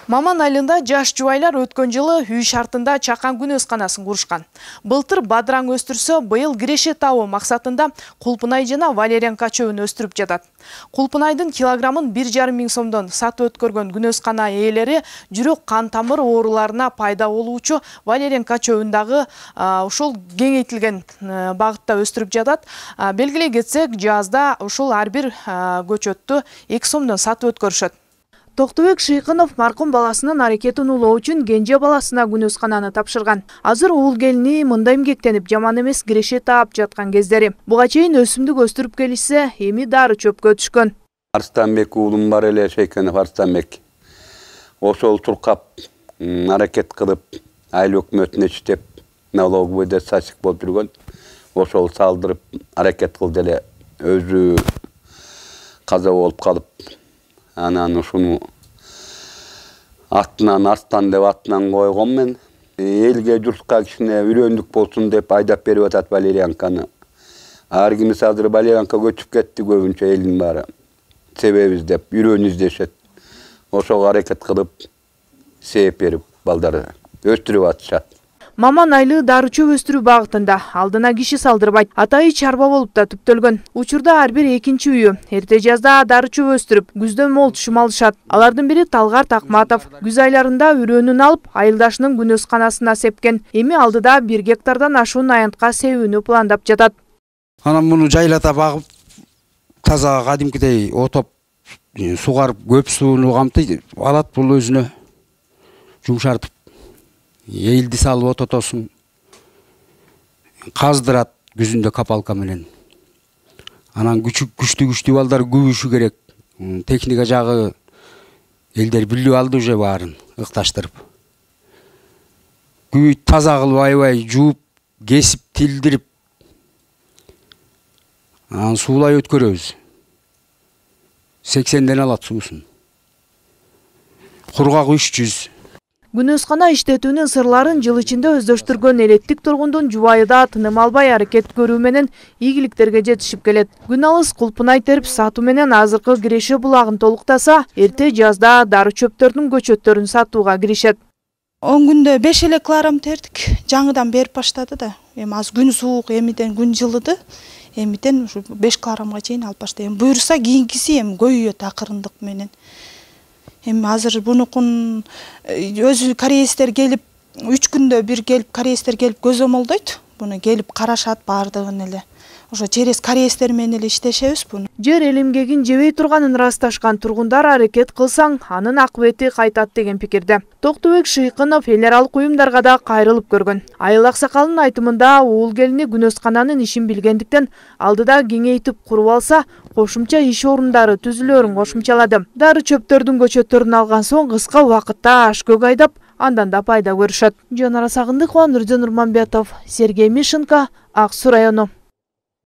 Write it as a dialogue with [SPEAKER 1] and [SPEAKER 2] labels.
[SPEAKER 1] Маман айылында жаш жубайлар өткөн жылы үй шартында чакан күн өсканасын курушкан. Былтыр бадыраң өстүрсө, быйыл киреше табуу максатында Кулпунай жана Валерьянка чөбүн өстүрүп жатат. Кулпунайдын килограммын 1,5 миң сомдон сатып өткөргөн күн өскана ээлери жүрөк кан тамыр ооруларына пайда болуучу Валерьянка чөбүн дагы ушул кеңейтилген багытта өстүрүп жатат. Белгилей кетсек, жазда ушул ар бир көчөттү 2 сомдон сатып өткөрүшөт. Токтубек Шыйкынов маркум баласынын аракетин улоо үчүн кенже баласына күн өскананы тапшырган. Азыр уул келини мындай эмгектенип жаман эмес киреше таап жаткан кездери. Буга чейин өсүмдүк өстүрүп келишсе, эми дары чөпкө түшкөн.
[SPEAKER 2] Арстанбек уулум бар эле, Шейкенов Арстанбек. Ошол туркап аракет кылып, айыл өкмөтүнө иштеп, налоговыйда сасык болуп жүргөн. Ошол салдырып аракет кылды эле, өзү каза болуп калып, анан ушуну артынан Арстан деп атынан койгон мен. Элге журтка кичине үйрөндүк болсун деп айдап берип атат Валерьянканы. Ар кимиси азыр Валерьянка көчүп кетти, көбүнчө элдин баары. Себеби издеп, үйрөн издешет. Ошого аракет кылып, сээп берип балдарды өстүрүп атышат.
[SPEAKER 1] Маман айылы дары чөп өстүрүү багытында алдына киши салдырбайт. Атайы чарба болуп да түптөлгөн. Учурда ар бир экинчи үйү эрте жазда дары чөп өстүрүп, күздө мол түшүм алышат. Алардын бири Талгар Такматов. Күз айларында үрөнүн алып, айылдашынын күн өсканасына сепкен. Эми алдыда 1 гектардан ашуун аянтка себүүнү пландап жатат.
[SPEAKER 3] Анан муну жайлата багып, таза кадимкидей отоп, сугарып, көп сууну камтыйт, алат бул өзүнө жумшартып. Элди салып ототосун, каздырат күзүндө капалка менен. Анан күчтүү балдар күбүшү керек. Техника жагы элдер билип алды уже баарын ыкташтырып. Күбүт таза кылып аябай жууп, кесип, тилдирип, анан суулай өткөрөбүз. 80ден алат суусун. Кургак 300.
[SPEAKER 1] Күн өскана иштетүүнүн сырларын жыл ичинде өздөштүргөн элеттик тургундун жубайыда тыным албай аракет көрүү менен ийгиликтерге жетишип келет. Күн алыс Кулпунай терип сатуу менен азыркы киреше булагын толуктаса, эрте жазда дары чөптөрдүн көчөттөрүн сатууга киришет.
[SPEAKER 4] 10 күндө 5 эле килограмм тердик. Жаңыдан берип баштады да. Эми аз күн суук, эмиден күн жылыды. Эмиден ушу 5 килограммга чейин алып баштады. Эми буйрса кийинкиси эми көйөт акырындык менен. Эми азыр бунукун өзү кореецтер келип 3 күндө бир келип кореецтер келип көзөмөлдөйт. Буну келип карашат бардыгын эле. Ошо через кореецтер менен эле иштешебиз буну.
[SPEAKER 1] Жер элемгегин жебей турганын ырасташкан тургундар аракет кылсаң, анын акыбети кайтат деген пикирде. Токтубек Шыйкынов эл аралык уюмдарга да кайрылып көргөн. Айыл аксакалынын айтымында уул келини күн өскананын ишин билгендиктен алдыда кеңейтип куруп алса, кошумча иш орундары түзүлөрүн кошумчалады. Дары чөптөрдүн көчөттөрүн алган соң кыска убакытта аш-көк айдап, андан да пайда көрүшөт. Жонара Сагындыкова, Нурден Урманбетов, Сергей Мишенко, Ак Суу району.